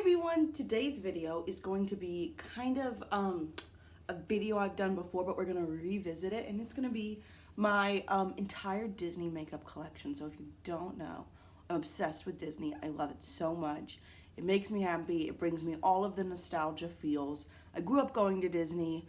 everyone, today's video is going to be kind of a video I've done before, but we're going to revisit it, and it's going to be my entire Disney makeup collection. So if you don't know, I'm obsessed with Disney. I love it so much. It makes me happy. It brings me all of the nostalgia feels. I grew up going to Disney.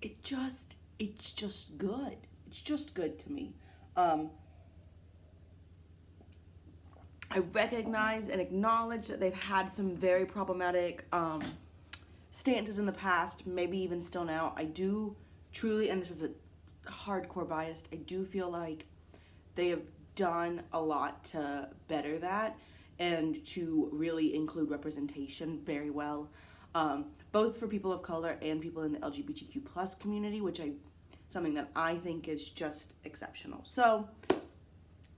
It's just good. It's just good to me. I recognize and acknowledge that they've had some very problematic stances in the past, maybe even still now. I do truly, and this is a hardcore bias, I do feel like they have done a lot to better that and to really include representation very well, both for people of color and people in the LGBTQ plus community, which something that I think is just exceptional. So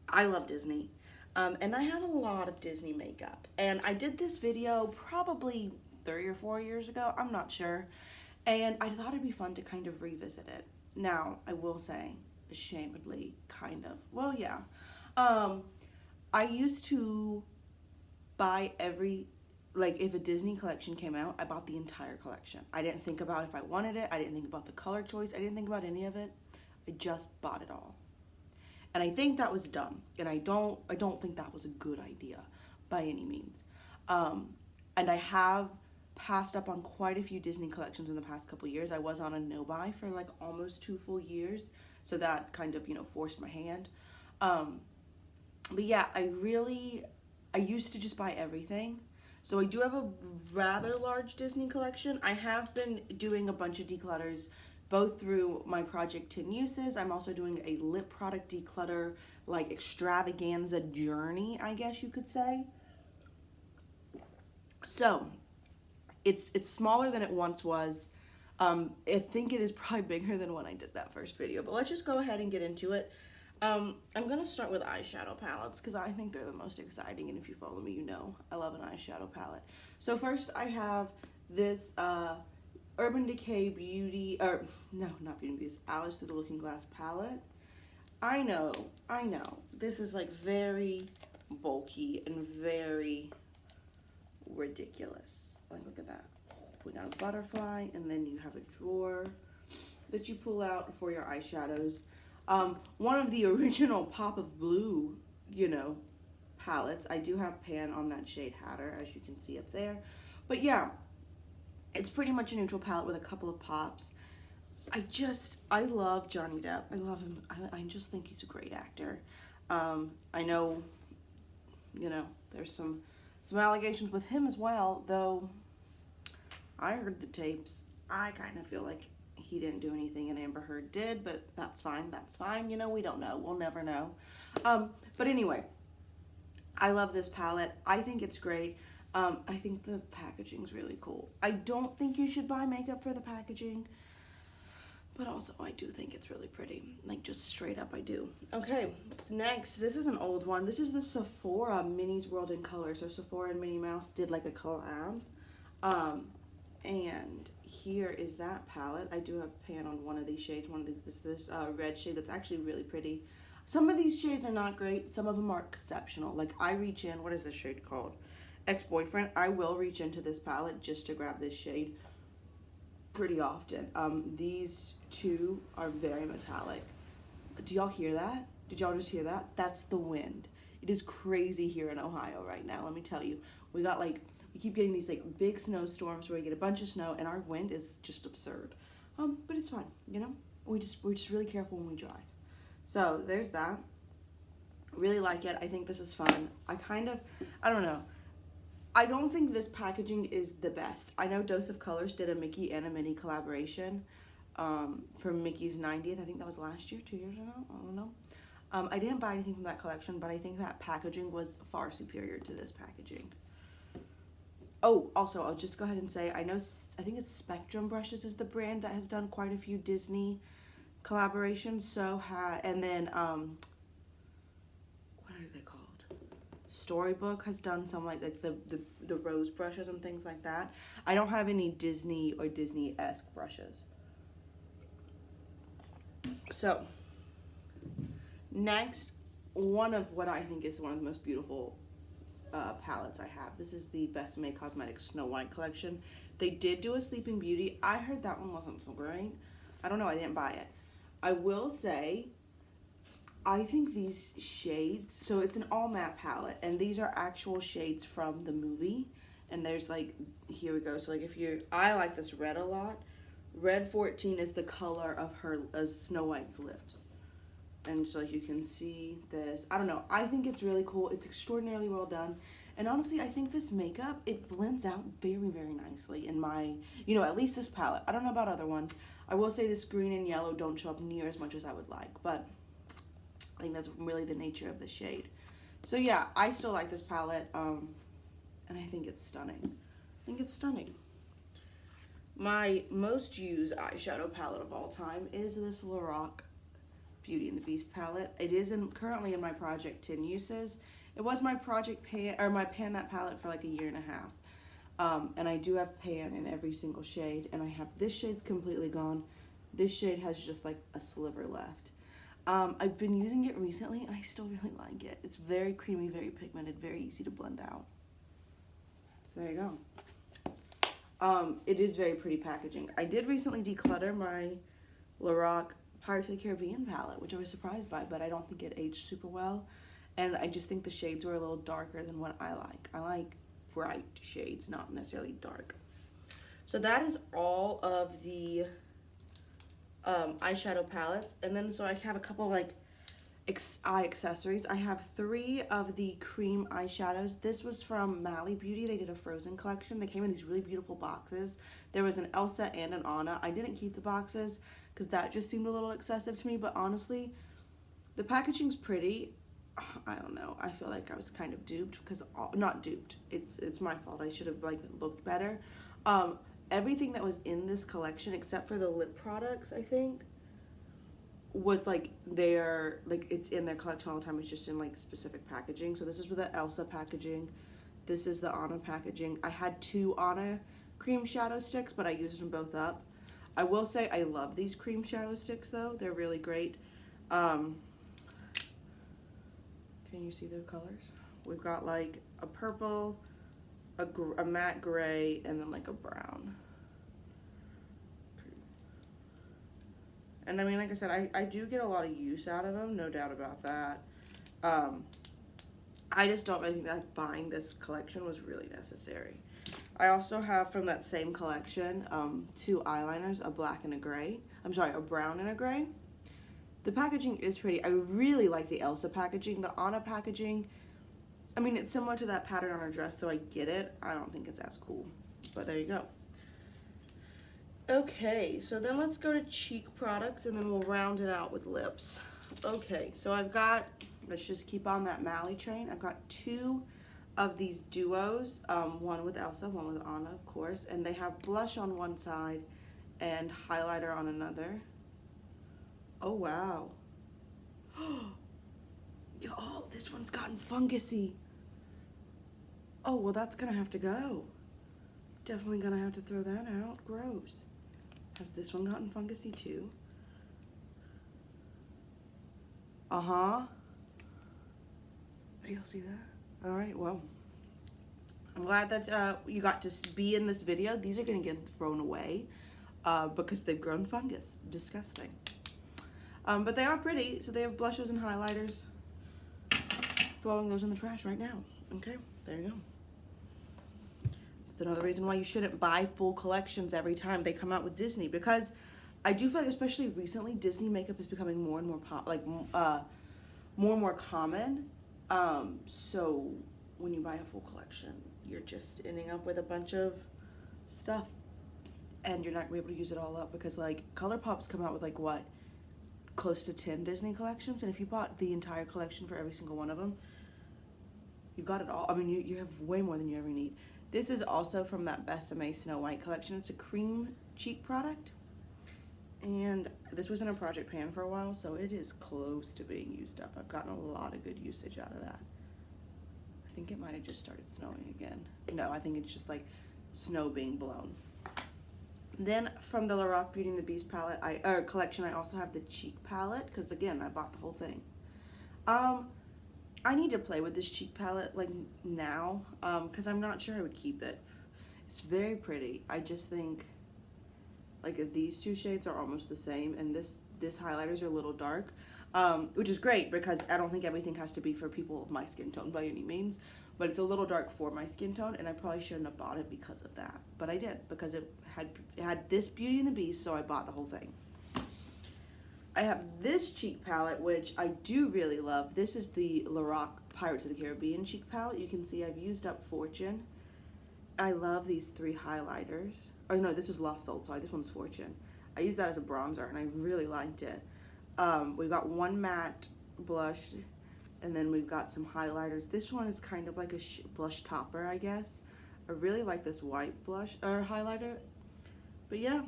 I love Disney. And I have a lot of Disney makeup, and I did this video probably 3 or 4 years ago, I'm not sure, and I thought it'd be fun to kind of revisit it. Now, I will say, ashamedly, kind of, well, yeah, I used to buy if a Disney collection came out, I bought the entire collection. I didn't think about if I wanted it, I didn't think about the color choice, I didn't think about any of it, I just bought it all. And I think that was dumb, and I don't think that was a good idea by any means. And I have passed up on quite a few Disney collections in the past couple years. I was on a no-buy for like almost 2 full years, so that kind of, forced my hand. But yeah, I used to just buy everything. So I do have a rather large Disney collection. I have been doing a bunch of declutters both through my Project 10 Uses. I'm also doing a lip product declutter, like extravaganza journey, I guess you could say. So, it's smaller than it once was. I think it is probably bigger than when I did that first video, but let's just go ahead and get into it. I'm gonna start with eyeshadow palettes because I think they're the most exciting, and if you follow me, you know I love an eyeshadow palette. So first I have this Urban Decay Beauty, or no, not Beauty, this Alice Through the Looking Glass palette. I know, this is like very bulky and very ridiculous. Like, look at that. Put down a butterfly, and then you have a drawer that you pull out for your eyeshadows. One of the original Pop of Blue, palettes. I do have pan on that shade Hatter, as you can see up there. But yeah, it's pretty much a neutral palette with a couple of pops. I love Johnny Depp. I love him. I just think he's a great actor. I know, there's some allegations with him as well, though I heard the tapes. I kind of feel like he didn't do anything and Amber Heard did, but that's fine. We don't know. We'll never know. But anyway, I love this palette. I think it's great. I think the packaging's really cool. I don't think you should buy makeup for the packaging, but also I do think it's really pretty. Like, just straight up, I do. Okay, next, this is an old one. This is the Savoir Minnie's World in Color. So Savoir and Minnie Mouse did like a collab. And here is that palette. I do have pan on one of these shades. One of these, this red shade that's actually really pretty. Some of these shades are not great. Some of them are exceptional. Like, I reach in, what is this shade called? Ex-Boyfriend. I will reach into this palette just to grab this shade pretty often. These two are very metallic. Do y'all hear that? Did y'all just hear that? That's the wind. It is crazy here in Ohio right now, let me tell you. We keep getting these like big snowstorms where we get a bunch of snow, and our wind is just absurd. But it's fine, we're just really careful when we drive. So there's that. Really like it. I think this is fun. I don't know. I don't think this packaging is the best. I know Dose of Colors did a Mickey and a Minnie collaboration for Mickey's 90th. I think that was last year, 2 years ago. I don't know. I didn't buy anything from that collection, but I think that packaging was far superior to this packaging. Oh, also, I'll just go ahead and say, I think it's Spectrum Brushes is the brand that has done quite a few Disney collaborations. And then, what are they called? Storybook has done some like the rose brushes and things like that. I don't have any Disney or Disney-esque brushes. So, next, one of what I think is one of the most beautiful palettes I have. This is the Besame Cosmetics Snow White collection. They did do a Sleeping Beauty. I heard that one wasn't so great. I don't know, I didn't buy it. I will say, I think these shades, so it's an all matte palette, and these are actual shades from the movie. And there's like, here we go. So like I like this red a lot. Red 14 is the color of her Snow White's lips. And so you can see this. I don't know. I think it's really cool. It's extraordinarily well done. And honestly, I think this makeup, it blends out very, very nicely in my, you know, at least this palette. I don't know about other ones. I will say this green and yellow don't show up near as much as I would like. But I think that's really the nature of the shade. So yeah, I still like this palette. And I think it's stunning. I think it's stunning. My most used eyeshadow palette of all time is this Lorac Beauty and the Beast palette. It is currently in my Project 10 uses. It was my Project Pan, or my Pan That palette for like a year and a half. And I do have Pan in every single shade, and I have this shade's completely gone. This shade has just like a sliver left. I've been using it recently, and I still really like it. It's very creamy, very pigmented, very easy to blend out. So there you go. It is very pretty packaging. I did recently declutter my Lorac Pirates of the Caribbean palette, which I was surprised by, but I don't think it aged super well. And I just think the shades were a little darker than what I like. I like bright shades, not necessarily dark. So that is all of the eyeshadow palettes. And then so I have a couple of like eye accessories. I have 3 of the cream eyeshadows. This was from Mally Beauty. They did a Frozen collection. They came in these really beautiful boxes. There was an Elsa and an Anna. I didn't keep the boxes because that just seemed a little excessive to me, but honestly, the packaging's pretty. I don't know. I feel like I was kind of duped because, not duped. It's my fault. I should have like looked better. Everything that was in this collection except for the lip products, I think, was like it's in their collection all the time. It's just in like specific packaging. So this is with the Elsa packaging. This is the Anna packaging. I had 2 Anna cream shadow sticks, but I used them both up. I will say I love these cream shadow sticks though. They're really great. Can you see the colors? We've got like a purple, a matte gray, and then like a brown. And I mean, like I said, I do get a lot of use out of them, no doubt about that. I just don't really think that like, buying this collection was really necessary. I also have from that same collection 2 eyeliners, a black and a gray. I'm sorry, a brown and a gray. The packaging is pretty. I really like the Elsa packaging. The Anna packaging, I mean, it's similar to that pattern on her dress, so I get it. I don't think it's as cool, but there you go. Okay, so then let's go to Chic products, and then we'll round it out with lips. Okay, so I've got, let's just keep on that Mally train. I've got 2 of these duos, one with Elsa, one with Anna, of course, and they have blush on one side and highlighter on another. Oh, wow. Oh, this one's gotten fungusy. Oh, well, that's gonna have to go. Definitely gonna have to throw that out. Gross. Has this one gotten fungusy too? Uh-huh. Do y'all see that? All right, well, I'm glad that you got to be in this video. These are gonna get thrown away because they've grown fungus. Disgusting. But they are pretty, so they have blushes and highlighters. Throwing those in the trash right now. Okay, there you go. That's another reason why you shouldn't buy full collections every time they come out with Disney, because I do feel like, especially recently, Disney makeup is becoming more and more more and more common. So when you buy a full collection, you're just ending up with a bunch of stuff, and you're not gonna be able to use it all up because like ColourPop's come out with like what? Close to 10 Disney collections, and if you bought the entire collection for every single one of them, you've got it all. I mean, you have way more than you ever need. This is also from that Besame Snow White collection. It's a cream cheek product, and this was in a Project Pan for a while, so it is close to being used up. I've gotten a lot of good usage out of that. I think it might have just started snowing again. No, I think it's just like snow being blown. Then from the Lorac Beauty and the Beast palette, collection, I also have the Cheek palette, because again, I bought the whole thing. I need to play with this cheek palette like now, because I'm not sure I would keep it. It's very pretty. I just think like these two shades are almost the same, and this highlighters are a little dark, which is great because I don't think everything has to be for people of my skin tone by any means, but it's a little dark for my skin tone, and I probably shouldn't have bought it because of that, but I did because it had this Beauty and the Beast, so I bought the whole thing. I have this cheek palette, which I do really love. This is the Lorac Pirates of the Caribbean cheek palette. You can see I've used up Fortune. I love these three highlighters. Oh no, this is Lost Soul, sorry, this one's Fortune. I used that as a bronzer and I really liked it. We've got one matte blush, and then we've got some highlighters. This one is kind of like a blush topper, I guess. I really like this white blush or highlighter. But yeah,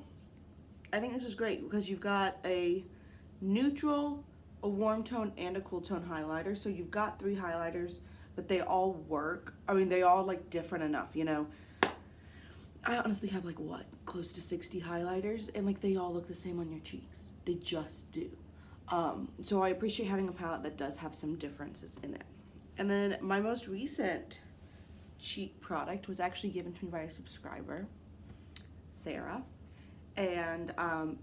I think this is great because you've got a neutral, a warm tone, and a cool tone highlighter. So you've got three highlighters, but they all work. I mean, they all like different enough, you know. I honestly have like what, close to 60 highlighters, and like they all look the same on your cheeks. They just do. So I appreciate having a palette that does have some differences in it. And then my most recent cheek product was actually given to me by a subscriber, Sarah, and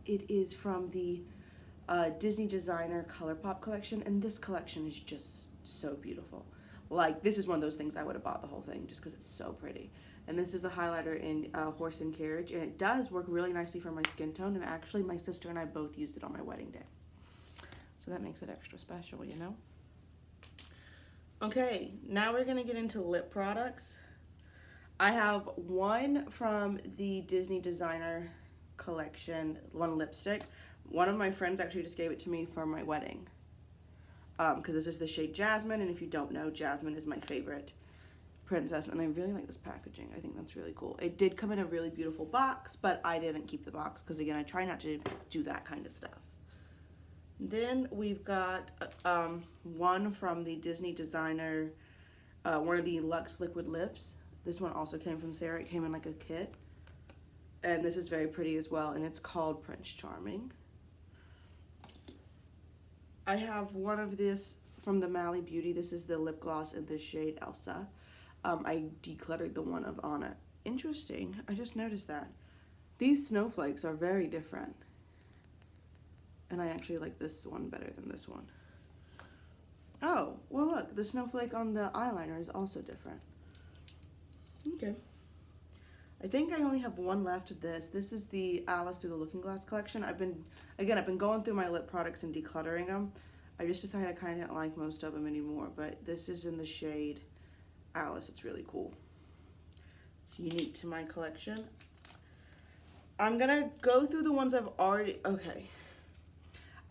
it is from the Disney designer ColourPop collection, and this collection is just so beautiful. Like, this is one of those things I would have bought the whole thing just because it's so pretty. And this is a highlighter in Horse and Carriage, and it does work really nicely for my skin tone, and actually my sister and I both used it on my wedding day. So that makes it extra special, you know? Okay, now we're gonna get into lip products. I have one from the Disney designer collection, one lipstick. One of my friends actually just gave it to me for my wedding. Because this is the shade Jasmine, and if you don't know, Jasmine is my favorite princess, and I really like this packaging. I think that's really cool. It did come in a really beautiful box, but I didn't keep the box because, again, I try not to do that kind of stuff. Then we've got one from the Disney designer, one of the Luxe Liquid Lips. This one also came from Sarah. It came in like a kit, and this is very pretty as well, and it's called Prince Charming. I have one of this from the Mally Beauty. This is the lip gloss in the shade Elsa. I decluttered the one of Anna. Interesting, I just noticed that. These snowflakes are very different. And I actually like this one better than this one. Oh, well look, the snowflake on the eyeliner is also different. Okay. I think I only have one left of this. This is the Alice Through the Looking Glass collection. I've been going through my lip products and decluttering them. I just decided I kind of didn't like most of them anymore, but this is in the shade Alice. It's really cool. It's unique to my collection. I'm gonna go through the ones I've already, okay.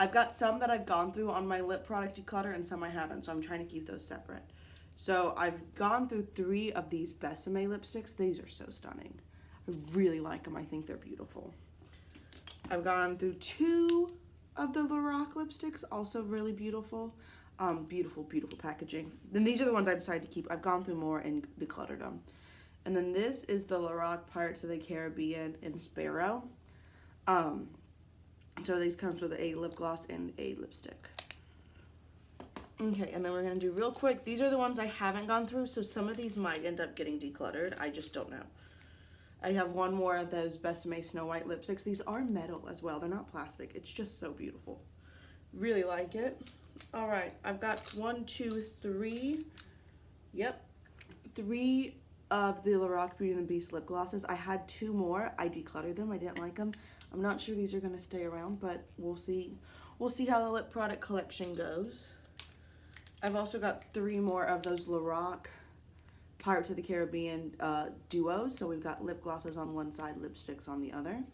I've got some that I've gone through on my lip product declutter and some I haven't, so I'm trying to keep those separate. So I've gone through 3 of these Besame lipsticks. These are so stunning. I really like them. I think they're beautiful. I've gone through 2 of the Lorac lipsticks, also really beautiful. Beautiful, beautiful packaging. Then these are the ones I decided to keep. I've gone through more and decluttered them. And then this is the Lorac Pirates of the Caribbean in Sparrow. So these comes with a lip gloss and a lipstick. Okay, and then we're gonna do real quick. These are the ones I haven't gone through, so some of these might end up getting decluttered. I just don't know. I have one more of those Besame Snow White lipsticks. These are metal as well. They're not plastic. It's just so beautiful. Really like it. All right, I've got 1, 2, 3. Yep, 3 of the Lorac Beauty and the Beast lip glosses. I had 2 more. I decluttered them. I didn't like them. I'm not sure these are gonna stay around, but we'll see. We'll see how the lip product collection goes. I've also got 3 more of those Lorac Pirates of the Caribbean duos. So we've got lip glosses on one side, lipsticks on the other.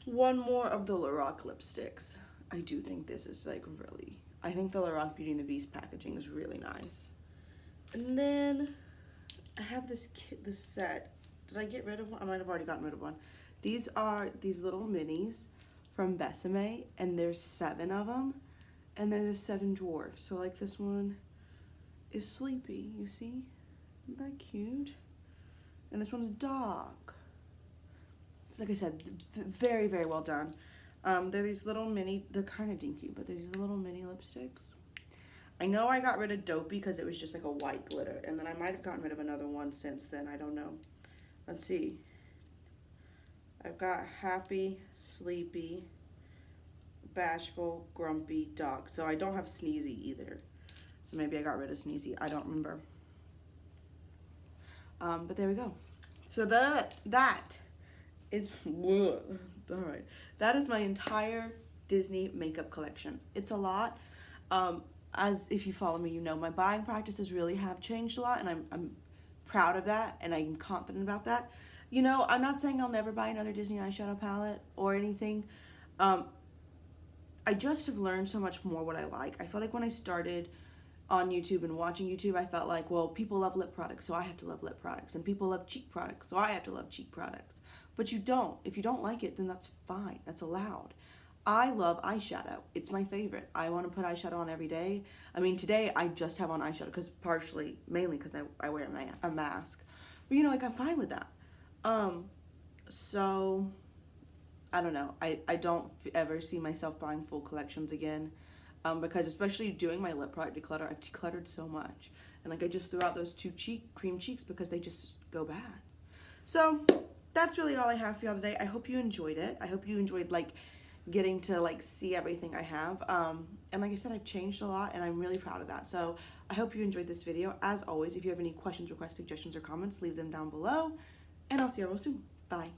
1 more of the Lorac lipsticks. I do think this is like really, I think the Lorac Beauty and the Beast packaging is really nice. And then I have this kit, this set. Did I get rid of one? I might have already gotten rid of one. These are these little minis from Besame, and there's 7 of them. And they're the 7 dwarfs. So like this one is Sleepy, you see? Isn't that cute? And this one's Dog. Like I said, very, very well done. They're these little mini, they're kind of dinky, but they're these little mini lipsticks. I know I got rid of Dopey because it was just like a white glitter. And then I might have gotten rid of another one since then. I don't know. Let's see. I've got Happy, Sleepy, Bashful, Grumpy, Dog. So I don't have Sneezy either. So maybe I got rid of Sneezy. I don't remember. But there we go. So that is, all right. That is my entire Disney makeup collection. It's a lot. As if you follow me, you know my buying practices really have changed a lot, and I'm proud of that, and I'm confident about that. You know, I'm not saying I'll never buy another Disney eyeshadow palette or anything. I just have learned so much more what I like. I feel like when I started on YouTube and watching YouTube, I felt like, well, people love lip products, so I have to love lip products, and people love cheek products, so I have to love cheek products. But you don't. If you don't like it, then that's fine. That's allowed. I love eyeshadow. It's my favorite. I want to put eyeshadow on every day. I mean, today I just have on eyeshadow because mainly because I wear a mask. But you know, like, I'm fine with that. So I don't know. I don't ever see myself buying full collections again. Because especially doing my lip product declutter, I've decluttered so much. And like I just threw out those 2 cream cheeks because they just go bad. So that's really all I have for y'all today. I hope you enjoyed it. I hope you enjoyed like getting to like see everything I have. And like I said, I've changed a lot and I'm really proud of that. So I hope you enjoyed this video. As always, if you have any questions, requests, suggestions, or comments, leave them down below. And I'll see you all real soon. Bye.